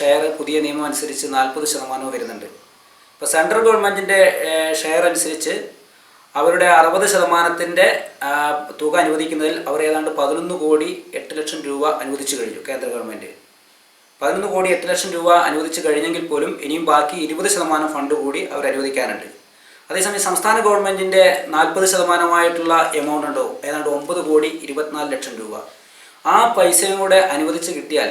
ഷെയർ പുതിയ നിയമം അനുസരിച്ച് 40% വരുന്നുണ്ട്. ഇപ്പോൾ സെൻട്രൽ ഗവൺമെൻറ്റിൻ്റെ ഷെയർ അനുസരിച്ച് അവരുടെ 60% തുക അനുവദിക്കുന്നതിൽ അവർ ഏതാണ്ട് 11,08 ലക്ഷം രൂപ അനുവദിച്ചു കഴിഞ്ഞു കേന്ദ്ര ഗവൺമെൻറ്. 11 കോടി 8 ലക്ഷം രൂപ അനുവദിച്ചു കഴിഞ്ഞെങ്കിൽ പോലും ഇനിയും ബാക്കി 20% ഫണ്ട് കൂടി അവർ അനുവദിക്കാനുണ്ട്. അതേസമയം സംസ്ഥാന ഗവൺമെൻറ്റിൻ്റെ 40%ആയിട്ടുള്ള എമൗണ്ട് ഉണ്ടോ, ഏതാണ്ട് 9 കോടി 24 ലക്ഷം രൂപ. ആ പൈസയും കൂടെ അനുവദിച്ച് കിട്ടിയാൽ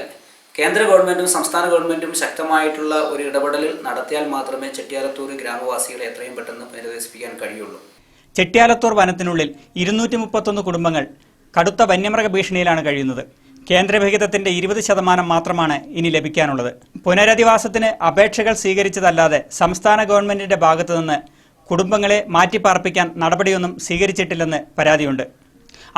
കേന്ദ്ര ഗവൺമെൻറ്റും സംസ്ഥാന ഗവൺമെൻറ്റും ശക്തമായിട്ടുള്ള ഒരു ഇടപെടൽ നടത്തിയാൽ മാത്രമേ ചെട്ടിയാലത്തൂർ ഗ്രാമവാസികളെ എത്രയും പെട്ടെന്ന് പുനരധിവസിപ്പിക്കാൻ കഴിയുള്ളൂ. ചെട്ടിയാലത്തൂർ വനത്തിനുള്ളിൽ 231 കുടുംബങ്ങൾ കടുത്ത വന്യമൃഗ ഭീഷണിയിലാണ് കഴിയുന്നത്. കേന്ദ്രവിഹിതത്തിന്റെ 20% മാത്രമാണ് ഇനി ലഭിക്കാനുള്ളത്. പുനരധിവാസത്തിന് അപേക്ഷകൾ സ്വീകരിച്ചതല്ലാതെ സംസ്ഥാന ഗവൺമെന്റിന്റെ ഭാഗത്തുനിന്ന് കുടുംബങ്ങളെ മാറ്റിപ്പാർപ്പിക്കാൻ നടപടിയൊന്നും സ്വീകരിച്ചിട്ടില്ലെന്ന് പരാതിയുണ്ട്.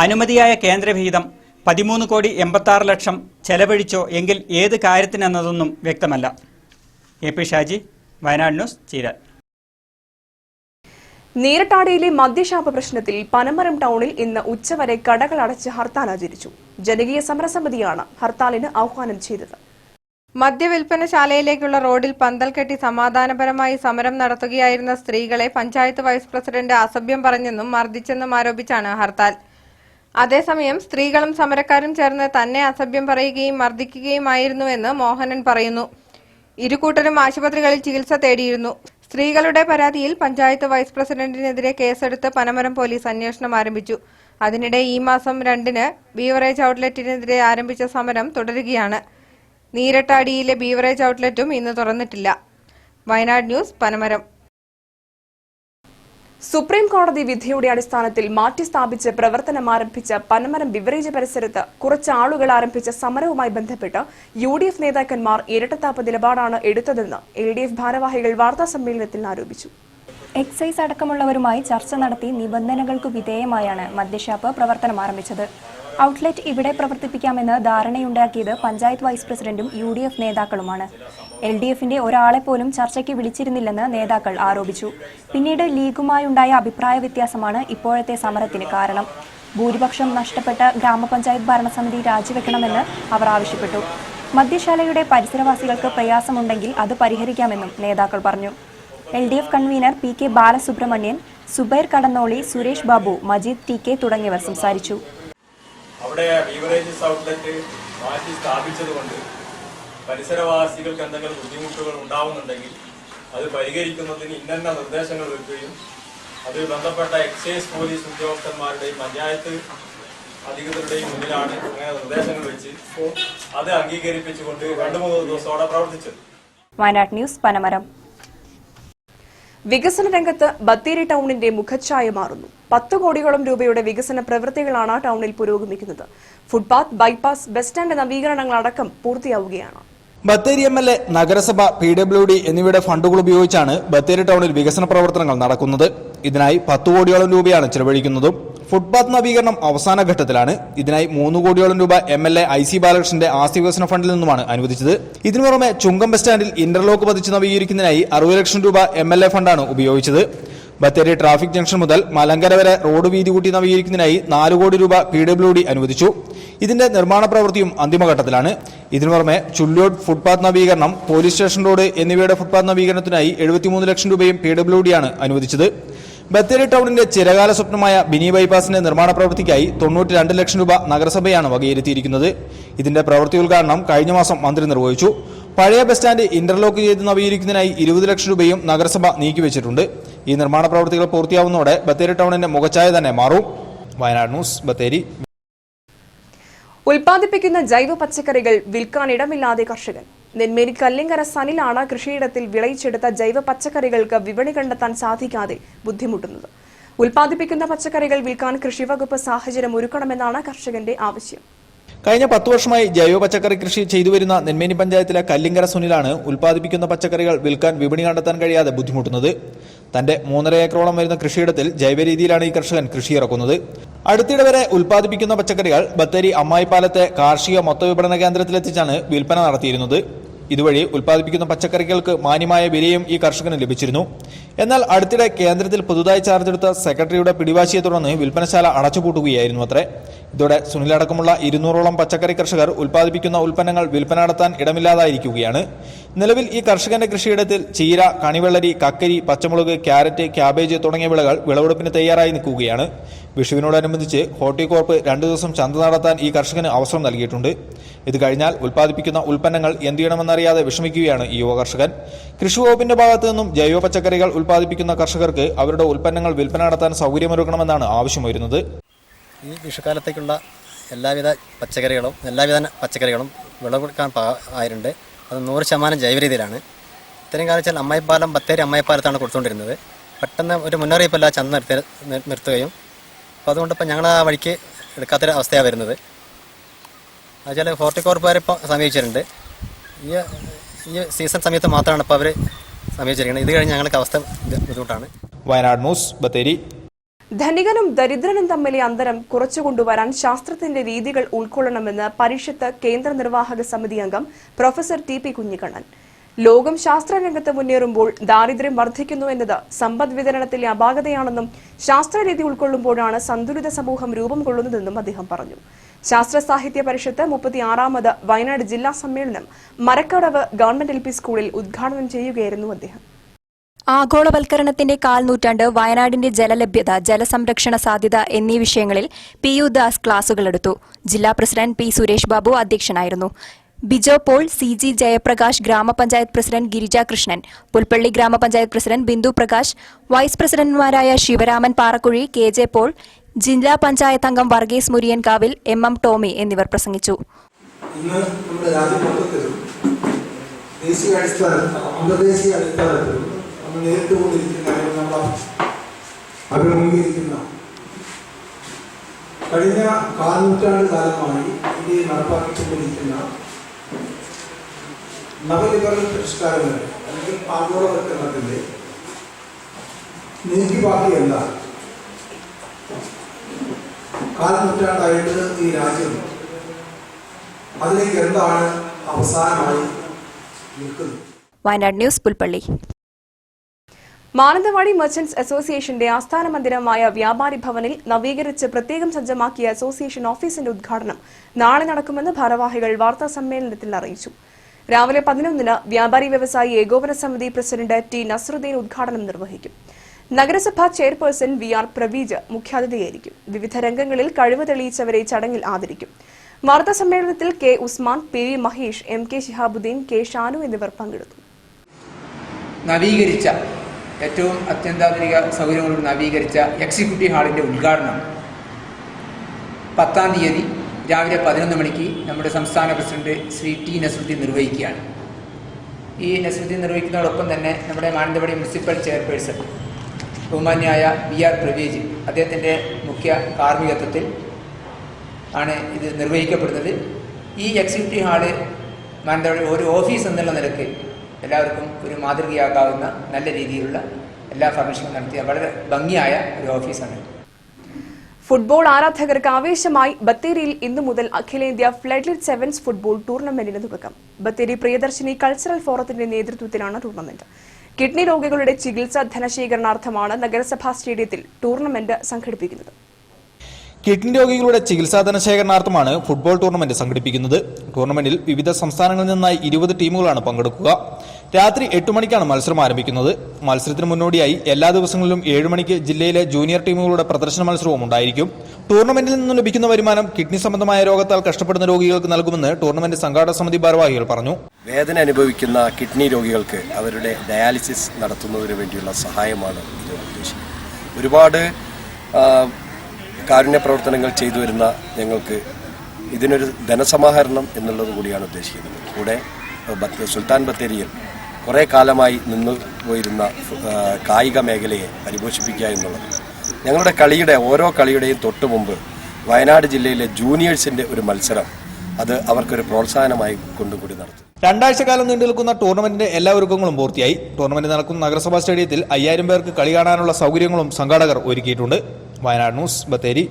അനുമതിയായ കേന്ദ്രവിഹിതം 13 കോടി 86 ലക്ഷം ചെലവഴിച്ചോ എങ്കിൽ ഏത് കാര്യത്തിനെന്നതൊന്നും വ്യക്തമല്ല. AP Shaji, Wayanad news, Cheeral. നീരട്ടാടിയിലെ മദ്യശാപ പ്രശ്നത്തിൽ പനമരം ടൗണിൽ ഇന്ന് ഉച്ചവരെ കടകൾ അടച്ച് ഹർത്താൽ ആചരിച്ചു. ജനകീയ സമരസമിതിയാണ് ഹർത്താലിന് ആഹ്വാനം ചെയ്തത്. മദ്യവിൽപ്പനശാലയിലേക്കുള്ള റോഡിൽ പന്തൽ കെട്ടി സമാധാനപരമായി സമരം നടത്തുകയായിരുന്ന സ്ത്രീകളെ പഞ്ചായത്ത് വൈസ് പ്രസിഡന്റ് അസഭ്യം പറഞ്ഞെന്നും മർദ്ദിച്ചെന്നും ആരോപിച്ചാണ് ഹർത്താൽ. അതേസമയം സ്ത്രീകളും സമരക്കാരും ചേർന്ന് തന്നെ അസഭ്യം പറയുകയും മർദ്ദിക്കുകയുമായിരുന്നുവെന്ന് മോഹനൻ പറയുന്നു. ഇരുകൂട്ടരും ആശുപത്രികളിൽ ചികിത്സ തേടിയിരുന്നു. സ്ത്രീകളുടെ പരാതിയിൽ പഞ്ചായത്ത് വൈസ് പ്രസിഡന്റിനെതിരെ കേസെടുത്ത് പനമരം പോലീസ് അന്വേഷണം ആരംഭിച്ചു. അതിനിടെ ഈ മാസം 2-ന് ബീവറേജ് ഔട്ട്ലെറ്റിനെതിരെ ആരംഭിച്ച സമരം തുടരുകയാണ്. നീരട്ടാടിയിലെ ബീവറേജ് ഔട്ട്ലെറ്റും ഇന്ന് തുറന്നിട്ടില്ല. വയനാട് ന്യൂസ്, പനമരം. സുപ്രീം കോടതി വിധിയുടെ അടിസ്ഥാനത്തിൽ മാറ്റിസ്ഥാപിച്ച് പ്രവർത്തനം ആരംഭിച്ച പനമരം ബിവറേജ് പരിസരത്ത് കുറച്ച് ആളുകൾ ആരംഭിച്ച സമരവുമായി ബന്ധപ്പെട്ട് UDF നേതാക്കന്മാർ ഇരട്ടത്താപ്പ് നിലപാടാണ് എടുത്തതെന്ന് LDF ഭാരവാഹികൾ വാർത്താസമ്മേളനത്തിൽ ആരോപിച്ചു. എക്സൈസ് അടക്കമുള്ളവരുമായി ചർച്ച നടത്തി നിബന്ധനകൾക്കു വിധേയമായാണ് മദ്യഷാപ്പ് പ്രവർത്തനം ആരംഭിച്ചത്. ഔട്ട്ലെറ്റ് ഇവിടെ പ്രവർത്തിപ്പിക്കാമെന്ന് ധാരണയുണ്ടാക്കിയത് പഞ്ചായത്ത് വൈസ് പ്രസിഡന്റും UDF നേതാക്കളുമാണ്. LDFന്റെ ഒരാളെ പോലും ചർച്ചയ്ക്ക് വിളിച്ചിരുന്നില്ലെന്ന് നേതാക്കൾ ആരോപിച്ചു. പിന്നീട് ലീഗുമായുണ്ടായ അഭിപ്രായ വ്യത്യാസമാണ് ഇപ്പോഴത്തെ സമരത്തിന് കാരണം. ഭൂരിപക്ഷം നഷ്ടപ്പെട്ട ഗ്രാമപഞ്ചായത്ത് ഭരണസമിതി രാജിവെക്കണമെന്ന് അവർ ആവശ്യപ്പെട്ടു. മദ്യശാലയുടെ പരിസരവാസികൾക്ക് പ്രയാസമുണ്ടെങ്കിൽ അത് പരിഹരിക്കാമെന്നും നേതാക്കൾ പറഞ്ഞു. LDF convener PK Balasubramanian, Zubair Kadannoli, Suresh Babu, Majeed TK തുടങ്ങിയവർ സംസാരിച്ചു. അവിടെ ബീവറേജസ് ഔട്ട്ലെറ്റ് മാറ്റി സ്ഥാപിച്ചതുകൊണ്ട് പരിസരവാസികൾക്ക് എന്തെങ്കിലും ബുദ്ധിമുട്ടുകൾ ഉണ്ടാവുന്നുണ്ടെങ്കിൽ അത് പരിഹരിക്കുന്നതിന് ഇന്ന നിർദ്ദേശങ്ങൾ വെക്കുകയും അത് ബന്ധപ്പെട്ട എക്സൈസ് പോലീസ് ഉദ്യോഗസ്ഥന്മാരുടെയും പഞ്ചായത്ത് അധികൃതരുടെയും മുന്നിലാണ് അങ്ങനെ നിർദ്ദേശങ്ങൾ വെച്ച് അത് അംഗീകരിപ്പിച്ചുകൊണ്ട് 2-3 ദിവസത്തോടെ പ്രവർത്തിച്ചത്. വയനാട് ന്യൂസ്, പനമരം. വികസന രംഗത്ത് ബത്തേരി ടൗണിന്റെ മുഖച്ഛായ മാറുന്നു. 10 കോടിയോളം രൂപയുടെ വികസന പ്രവൃത്തികളാണ് ടൗണിൽ പുരോഗമിക്കുന്നത്. ഫുട്പാത്ത്, ബൈപ്പാസ്, ബസ് സ്റ്റാൻഡ് നവീകരണങ്ങളടക്കം പൂർത്തിയാവുകയാണ്. ബത്തേരി MLA, നഗരസഭ, PWD എന്നിവയുടെ ഫണ്ടുകൾ ഉപയോഗിച്ചാണ് ബത്തേരി ടൗണിൽ വികസന പ്രവർത്തനങ്ങൾ നടക്കുന്നത്. ഇതിനായി 10 കോടിയോളം രൂപയാണ് ചെലവഴിക്കുന്നതും. ഫുട്പാത്ത് നവീകരണം അവസാന ഘട്ടത്തിലാണ്. ഇതിനായി 3 കോടിയോളം രൂപ MLA IC ബാലകൃഷ്ണന്റെ ആസ്തി വികസന ഫണ്ടിൽ നിന്നുമാണ് അനുവദിച്ചത്. ഇതിനു പുറമെ ചുങ്കം ബസ് സ്റ്റാൻഡിൽ ഇന്റർലോക്ക് പതിച്ച് നവീകരിക്കുന്നതിനായി 60 ലക്ഷം രൂപ MLA ഫണ്ടാണ് ഉപയോഗിച്ചത്. ബത്തേരി ട്രാഫിക് ജംഗ്ഷൻ മുതൽ മലങ്കര വരെ റോഡ് വീതി കൂട്ടി നവീകരിക്കുന്നതിനായി 4 കോടി രൂപ PWD അനുവദിച്ചു. ഇതിന്റെ നിർമ്മാണ പ്രവൃത്തിയും അന്തിമഘട്ടത്തിലാണ്. ഇതിനു പുറമെ ചുള്ളിയോട് ഫുട്പാത്ത് നവീകരണം, പോലീസ് സ്റ്റേഷൻ റോഡ് എന്നിവയുടെ ഫുട്പാത്ത് നവീകരണത്തിനായി 73 ലക്ഷം രൂപയും PWD ആണ് അനുവദിച്ചത്. ബത്തേരി ടൗണിന്റെ ചിരകാല സ്വപ്നമായ ബിനി ബൈപ്പാസിന്റെ നിർമ്മാണ പ്രവൃത്തിക്കായി 92 ലക്ഷം രൂപ നഗരസഭയാണ് വകയിരുത്തിയിരിക്കുന്നത്. ഇതിന്റെ പ്രവൃത്തി ഉദ്ഘാടനം കഴിഞ്ഞ മാസം മന്ത്രി നിർവഹിച്ചു. പഴയ ബസ് സ്റ്റാൻഡ് ഇന്റർലോക്ക് ചെയ്ത് നവീകരിക്കുന്നതിനായി 20 ലക്ഷം രൂപയും നഗരസഭ നീക്കിവെച്ചിട്ടുണ്ട്. ഈ നിർമ്മാണ പ്രവൃത്തികൾ പൂർത്തിയാവുന്നതോടെ ബത്തേരി ടൗണിന്റെ മുഖച്ഛായ തന്നെ മാറും. വയനാട് ന്യൂസ്, ബത്തേരി. ഉൽപ്പാദിപ്പിക്കുന്ന ജൈവ പച്ചക്കറികൾ വിൽക്കാൻ ഇടമില്ലാതെ കർഷകൻ. നെന്മേരി കല്ലിങ്കര സനിലാണ് കൃഷിയിടത്തിൽ വിളയിച്ചെടുത്ത ജൈവ പച്ചക്കറികൾക്ക് വിപണി കണ്ടെത്താൻ സാധിക്കാതെ ബുദ്ധിമുട്ടുന്നത്. ഉൽപ്പാദിപ്പിക്കുന്ന പച്ചക്കറികൾ വിൽക്കാൻ കൃഷിവകുപ്പ് സാഹചര്യം ഒരുക്കണമെന്നാണ് കർഷകന്റെ ആവശ്യം. കഴിഞ്ഞ 10 വർഷമായി ജൈവ പച്ചക്കറി കൃഷി ചെയ്തുവരുന്ന നെന്മേനി പഞ്ചായത്തിലെ കല്ലിങ്കര സുനിലാണ് ഉൽപ്പാദിപ്പിക്കുന്ന പച്ചക്കറികൾ വിൽക്കാൻ വിപണി കണ്ടെത്താൻ കഴിയാതെ ബുദ്ധിമുട്ടുന്നത്. തന്റെ 3.5 ഏക്കറോളം വരുന്ന കൃഷിയിടത്തിൽ ജൈവ രീതിയിലാണ് ഈ കർഷകൻ കൃഷിയിറക്കുന്നത്. അടുത്തിടെ വരെ ഉൽപ്പാദിപ്പിക്കുന്ന പച്ചക്കറികൾ ബത്തേരി അമ്മായിപ്പാലത്തെ കാർഷിക മൊത്തവിപണന കേന്ദ്രത്തിലെത്തിച്ചാണ് വിൽപ്പന നടത്തിയിരുന്നത്. ഇതുവഴി ഉൽപ്പാദിപ്പിക്കുന്ന പച്ചക്കറികൾക്ക് മാന്യമായ വിലയും ഈ കർഷകന് ലഭിച്ചിരുന്നു. എന്നാൽ അടുത്തിടെ കേന്ദ്രത്തിൽ പുതുതായി ചാർജെടുത്ത സെക്രട്ടറിയുടെ പിടിവാശിയെ തുടർന്ന് വിൽപ്പനശാല അടച്ചുപൂട്ടുകയായിരുന്നു അത്രേ. ഇതോടെ സുനിലടക്കമുള്ള 200ഓളം പച്ചക്കറി കർഷകർ ഉൽപ്പാദിപ്പിക്കുന്ന ഉൽപ്പന്നങ്ങൾ വിൽപ്പന നടത്താൻ ഇടമില്ലാതായിരിക്കുകയാണ്. നിലവിൽ ഈ കർഷകന്റെ കൃഷിയിടത്തിൽ ചീര, കണിവെള്ളരി, കക്കരി, പച്ചമുളക്, ക്യാരറ്റ്, ക്യാബേജ് തുടങ്ങിയ വിളകൾ വിളവെടുപ്പിന് തയ്യാറായി നിൽക്കുകയാണ്. വിഷുവിനോടനുബന്ധിച്ച് ഹോർട്ടികോർപ്പ് 2 ദിവസം ചന്ത നടത്താൻ ഈ കർഷകന് അവസരം നൽകിയിട്ടുണ്ട്. ഇത് കഴിഞ്ഞാൽ ഉൽപ്പാദിപ്പിക്കുന്ന ഉൽപ്പന്നങ്ങൾ എന്ത് ചെയ്യണമെന്നറിയാതെ വിഷമിക്കുകയാണ് ഈ യുവ കർഷകൻ. കൃഷി വകുപ്പിന്റെ ഭാഗത്തു നിന്നും ജൈവ പച്ചക്കറികൾ ഉൽപ്പാദിപ്പിക്കുന്ന കർഷകർക്ക് അവരുടെ ഉൽപ്പന്നങ്ങൾ വിൽപ്പന നടത്താൻ സൗകര്യമൊരുക്കണമെന്നാണ് ആവശ്യമുയരുന്നത്. ഈ വിഷുക്കാലത്തേക്കുള്ള എല്ലാവിധ പച്ചക്കറികളും വിളവെടുക്കാൻ ആയിട്ടുണ്ട്. അത് 100% ജൈവ രീതിയിലാണ്. ഇത്രയും കാലം വെച്ചാൽ അമ്മായിപ്പാലം ബത്തേരി അമ്മായിപ്പാലത്താണ് കൊടുത്തുകൊണ്ടിരുന്നത്. പെട്ടെന്ന് ഒരു മുന്നറിയിപ്പല്ല ചന്ത നിർത്തുകയും അപ്പോൾ അതുകൊണ്ടിപ്പോൾ ഞങ്ങൾ ആ വഴിക്ക് എടുക്കാത്തൊരു അവസ്ഥയാണ് വരുന്നത്. അതുവെച്ചാൽ ഹോർട്ടികോർപ്പുകാരെ ഇപ്പോൾ സമീപിച്ചിട്ടുണ്ട്. ഈ സീസൺ സമയത്ത് മാത്രമാണ് ഇപ്പോൾ അവർ സമീപിച്ചിരിക്കുന്നത്. ഇത് കഴിഞ്ഞ് ഞങ്ങൾക്ക് അവസ്ഥ ബുദ്ധിമുട്ടാണ്. വയനാട് ന്യൂസ്, ബത്തേരി. ധനികനും ദരിദ്രനും തമ്മിലെ അന്തരം കുറച്ചുകൊണ്ടുവരാൻ ശാസ്ത്രത്തിന്റെ രീതികൾ ഉൾക്കൊള്ളണമെന്ന് പരിഷത്ത് കേന്ദ്ര നിർവാഹക സമിതി അംഗം പ്രൊഫസർ ടി.പി. കുഞ്ഞിക്കണ്ണൻ. ലോകം ശാസ്ത്രരംഗത്ത് മുന്നേറുമ്പോൾ ദാരിദ്ര്യം വർദ്ധിക്കുന്നു എന്നത് സമ്പദ് വിതരണത്തിലെ അപാകതയാണെന്നും ശാസ്ത്രരീതി ഉൾക്കൊള്ളുമ്പോഴാണ് സന്തുലിത സമൂഹം രൂപം കൊള്ളുന്നതെന്നും അദ്ദേഹം പറഞ്ഞു. ശാസ്ത്ര സാഹിത്യ പരിഷത്ത് 36ാമത് വയനാട് ജില്ലാ സമ്മേളനം മരക്കടവ് ഗവൺമെന്റ് LP സ്കൂളിൽ ഉദ്ഘാടനം ചെയ്യുകയായിരുന്നു അദ്ദേഹം. ആഗോളവൽക്കരണത്തിന്റെ കാൽനൂറ്റാണ്ട്, വയനാടിന്റെ ജലലഭ്യത, ജലസംരക്ഷണ സാധ്യത എന്നീ വിഷയങ്ങളിൽ PU ദാസ് ക്ലാസുകളെടുത്തു. ജില്ലാ പ്രസിഡന്റ് P. സുരേഷ് ബാബു അധ്യക്ഷനായിരുന്നു. ബിജോ പോൾ, CG ജയപ്രകാശ്, ഗ്രാമപഞ്ചായത്ത് പ്രസിഡന്റ് ഗിരിജ കൃഷ്ണൻ, പുൽപ്പള്ളി ഗ്രാമപഞ്ചായത്ത് പ്രസിഡന്റ് ബിന്ദു പ്രകാശ്, വൈസ് പ്രസിഡന്റുമാരായ ശിവരാമൻ പാറക്കുഴി, KJ പോൾ, ജില്ലാ പഞ്ചായത്ത് അംഗം വർഗീസ് മുരിയൻകാവിൽ, MM ടോമി എന്നിവർ പ്രസംഗിച്ചു. ഇന്ന് നമ്മുടെ രാജ്യമൊത്തത്തിലും ദേശീയ അടിസ്ഥാനത്തിലും അന്തർദേശീയ അടിസ്ഥാനത്തിലും നമ്മൾ നേരിട്ടുകൊണ്ടിരിക്കുന്ന നമ്മൾ അഭിമുഖീകരിക്കുന്ന കഴിഞ്ഞ കാൽനൂറ്റാണ്ട് കാലമായി ഇന്ത്യയിൽ നടപ്പാക്കിക്കൊണ്ടിരിക്കുന്ന നവലിബറൽ പരിഷ്കാരങ്ങൾ അല്ലെങ്കിൽ ആഗോളവൽക്കരണത്തിന്റെ നീക്കിബാക്കി എന്താണ്? കാൽനൂറ്റാണ്ടായിട്ട് ഈ രാജ്യം അതിലേക്ക് എന്താണ് അവസാനമായി നിൽക്കുന്നത്? വയനാട് ന്യൂസ്, പുൽപ്പള്ളി. മാനന്തവാടി മർച്ചന്റ്സ് അസോസിയേഷന്റെ ആസ്ഥാന മന്ദിരമായ വ്യാപാരി ഭവനിൽ നവീകരിച്ച് പ്രത്യേകം സജ്ജമാക്കിയ അസോസിയേഷൻ ഓഫീസിന്റെ ഉദ്ഘാടനം നാളെ നടക്കുമെന്ന് ഭാരവാഹികൾ വാർത്താ സമ്മേളനത്തിൽ അറിയിച്ചു. രാവിലെ 11-ന് വ്യാപാരി വ്യവസായി ഏകോപന സമിതി പ്രസിഡന്റ് T. നസ്രുദ്ദീൻ ഉദ്ഘാടനം നിർവഹിക്കും. നഗരസഭാ ചെയർപേഴ്സൺ VR പ്രവീജ് മുഖ്യാതിഥിയായിരിക്കും. വിവിധ രംഗങ്ങളിൽ കഴിവ് തെളിയിച്ചവരെ ചടങ്ങിൽ ആദരിക്കും. വാർത്താ സമ്മേളനത്തിൽ K. Usman, PV Mahesh, MK Shihabuddin, K. Shanu എന്നിവർ പങ്കെടുത്തു. നവീകരിച്ച ഏറ്റവും അത്യന്താധുനിക സൗകര്യങ്ങളോട് നവീകരിച്ച എക്സിക്യൂട്ടീവ് ഹാളിൻ്റെ ഉദ്ഘാടനം 10-ാം തീയതി രാവിലെ 11 മണിക്ക് നമ്മുടെ സംസ്ഥാന പ്രസിഡന്റ് ശ്രീ T. നസ്രുദ്ദീൻ നിർവഹിക്കുകയാണ്. ഈ നസ്രുദ്ദീൻ നിർവഹിക്കുന്നതോടൊപ്പം തന്നെ നമ്മുടെ മാനന്തവാടി മുനിസിപ്പൽ ചെയർപേഴ്സൺ ബഹുമാന്യായ VR പ്രവീജ് അദ്ദേഹത്തിൻ്റെ മുഖ്യ കാർമ്മികത്വത്തിൽ ആണ് ഇത് നിർവഹിക്കപ്പെടുന്നത്. ഈ എക്സിക്യൂട്ടീവ് ഹാള് മാനന്തവാടി ഒരു ഓഫീസ് എന്നുള്ള നിലയ്ക്ക് എല്ലാവർക്കും ഒരു മാതൃകയാകാവുന്ന നല്ല രീതിയിലുള്ള എല്ലാ ഫർണിഷിങ്ങും നടത്തിയ വളരെ ഭംഗിയായ ഒരു ഓഫീസാണ്. ഫുട്ബോൾ ആരാധകർക്ക് ആവേശമായി ബത്തേരിയിൽ ഇന്നു മുതൽ അഖിലേന്ത്യാ ഫ്ലഡ്ലിറ്റ് സെവൻസ് ഫുട്ബോൾ ടൂർണമെന്റിന് തുടക്കം. ബത്തേരി പ്രിയദർശിനി കൾച്ചറൽ ഫോറത്തിന്റെ നേതൃത്വത്തിലാണ് ടൂർണമെന്റ്. കിഡ്നി രോഗികളുടെ ചികിത്സാ ധനശേഖരണാർത്ഥമാണ് നഗരസഭാ സ്റ്റേഡിയത്തിൽ ടൂർണമെന്റ് സംഘടിപ്പിക്കുന്നത്. കിഡ്നി രോഗികളുടെ ചികിത്സാ ധനശേഖരണാർത്ഥമാണ് ഫുട്ബോൾ ടൂർണമെന്റ് സംഘടിപ്പിക്കുന്നത്. ടൂർണമെന്റിൽ വിവിധ സംസ്ഥാനങ്ങളിൽ നിന്നായി 20 ടീമുകളാണ് പങ്കെടുക്കുക. രാത്രി 8 മണിക്കാണ് മത്സരം ആരംഭിക്കുന്നത്. മത്സരത്തിന് മുന്നോടിയായി എല്ലാ ദിവസങ്ങളിലും 7 മണിക്ക് ജില്ലയിലെ ജൂനിയർ ടീമുകളുടെ പ്രദർശന മത്സരവും ഉണ്ടായിരിക്കും. ടൂർണമെന്റിൽ നിന്നും ലഭിക്കുന്ന വരുമാനം കിഡ്നി സംബന്ധമായ രോഗത്താൽ കഷ്ടപ്പെടുന്ന രോഗികൾക്ക് നൽകുമെന്ന് ടൂർണമെന്റ് സംഘാടക സമിതി ഭാരവാഹികൾ പറഞ്ഞു. വേദന അനുഭവിക്കുന്ന കിഡ്നി രോഗികൾക്ക് അവരുടെ ഡയാലിസിസ് നടത്തുന്നതിന് വേണ്ടിയുള്ള സഹായമാണ് ഇത് ഉദ്ദേശിക്കുന്നത്. ഒരുപാട് കാരുണ്യ പ്രവർത്തനങ്ങൾ ചെയ്തു വരുന്ന ഞങ്ങൾക്ക് ഇതിനൊരു ധനസമാഹരണം എന്നുള്ളത് കൂടിയാണ് ഉദ്ദേശിക്കുന്നത്. കൂടെ സുൽത്താൻ ബത്തേരിയിൽ കുറേ കാലമായി നിന്നു പോയിരുന്ന കായിക മേഖലയെ പരിപോഷിപ്പിക്കുക എന്നുള്ളത്. ഞങ്ങളുടെ ഓരോ കളിയുടെയും തൊട്ടു മുമ്പ് വയനാട് ജില്ലയിലെ ജൂനിയേഴ്സിൻ്റെ ഒരു മത്സരം അത് അവർക്കൊരു പ്രോത്സാഹനമായി കൊണ്ടുകൂടി നടത്തും. 2 ആഴ്ചക്കാലം നീണ്ടു നിൽക്കുന്ന ടൂർണമെന്റിന്റെ എല്ലാ ഒരുക്കങ്ങളും പൂർത്തിയായി. ടൂർണമെന്റ് നടക്കുന്ന നഗരസഭാ സ്റ്റേഡിയത്തിൽ 5000 പേർക്ക് കളി കാണാനുള്ള സൗകര്യങ്ങളും സംഘാടകർ ഒരുക്കിയിട്ടുണ്ട്. വയനാട് ന്യൂസ്, ബത്തേരി.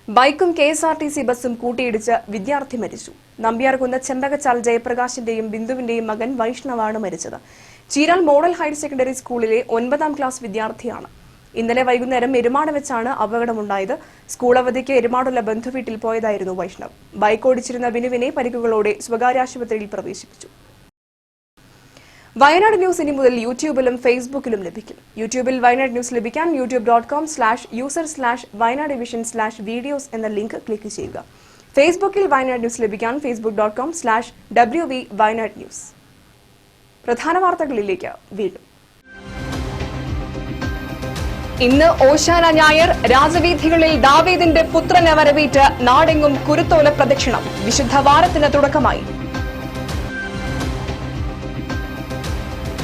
ബൈക്കും KSRTC ബസും കൂട്ടിയിടിച്ച് വിദ്യാർത്ഥി മരിച്ചു. നമ്പ്യാർകുന്ന് ചെമ്പകച്ചാൽ ജയപ്രകാശിന്റെയും ബിന്ദുവിന്റെയും മകൻ വൈഷ്ണവാണ് മരിച്ചത്. ചീരാൽ മോഡൽ ഹയർ സെക്കൻഡറി സ്കൂളിലെ 9ാം ക്ലാസ് വിദ്യാർത്ഥിയാണ്. ഇന്നലെ വൈകുന്നേരം എരുമാട് വെച്ചാണ് അപകടമുണ്ടായത്. സ്കൂൾ അവധിക്ക് എരുമാടുള്ള ബന്ധുവീട്ടിൽ പോയതായിരുന്നു വൈഷ്ണവ്. ബൈക്ക് ഓടിച്ചിരുന്ന ബിനുവിനെ പരിക്കുകളോടെ സ്വകാര്യ ആശുപത്രിയിൽ പ്രവേശിപ്പിച്ചു. വയനാട് ന്യൂസ് ഇനി മുതൽ യൂട്യൂബിലും ഫേസ്ബുക്കിലും ലഭിക്കും. യൂട്യൂബിൽ വയനാട് ന്യൂസ് ലഭിക്കാൻ youtube.com/user/vaynaadivision/videos എന്ന ലിങ്ക് ക്ലിക്ക് ചെയ്യുക. ഫേസ്ബുക്കിൽ വയനാട് ന്യൂസ് ലഭിക്കാൻ facebook.com/wvവയനാട് ന്യൂസ്. പ്രധാന വാർത്തകളിലേക്ക് വീണ്ടും. ഇന്ന് ഓശാന ഞായർ. രാജവീഥികളിൽ ദാവീദിന്റെ പുത്രനെ വരവേറ്റ് നാടെങ്ങും കുരുത്തോല പ്രദക്ഷിണം. വിശുദ്ധ വാരത്തിന് തുടക്കമായി.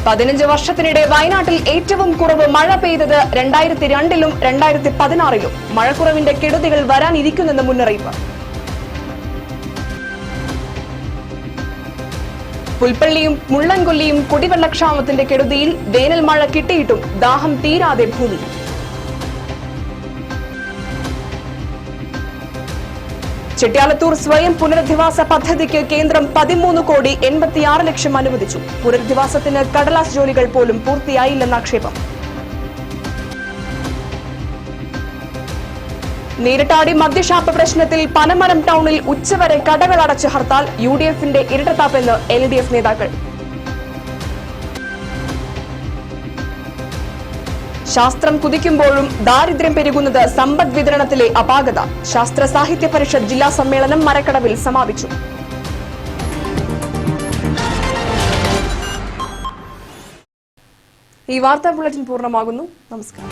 15 വർഷത്തിനിടെ വയനാട്ടിൽ ഏറ്റവും കുറവ് മഴ പെയ്തത് 2002-ലും 2016-ലും. മഴക്കുറവിന്റെ കെടുതികൾ വരാനിരിക്കുന്നെന്ന് മുന്നറിയിപ്പ്. പുൽപ്പള്ളിയും മുള്ളൻകൊല്ലിയും കുടിവെള്ളക്ഷാമത്തിന്റെ കെടുതിയിൽ. വേനൽ മഴ കിട്ടിയിട്ടും ദാഹം തീരാതെ ഭൂമി. ചെട്ടിയാലത്തൂർ സ്വയം പുനരധിവാസ പദ്ധതിക്ക് കേന്ദ്രം 13,86,00,000 അനുവദിച്ചു. പുനരധിവാസത്തിന് കടലാസ് ജോലികൾ പോലും പൂർത്തിയായില്ലെന്ന ആക്ഷേപം. നീരട്ടാടി മദ്യഷാപ്പ് പ്രശ്നത്തിൽ പനമരം ടൗണിൽ ഉച്ചവരെ കടകളടച്ച് ഹർത്താൽ. UDF-ന്റെ ഇരട്ടത്താപ്പെന്ന് LDF നേതാക്കൾ. ശാസ്ത്രം കുതിക്കുമ്പോഴും ദാരിദ്ര്യം പെരുകുന്നത് സമ്പദ് വിതരണത്തിലെ അപാകത. ശാസ്ത്ര സാഹിത്യ പരിഷത്ത് ജില്ലാ സമ്മേളനം മരക്കടവിൽ സമാപിച്ചു. ഈ വാർത്താ ബുള്ളറ്റിൻ പൂർണ്ണമാകുന്നു. നമസ്കാരം.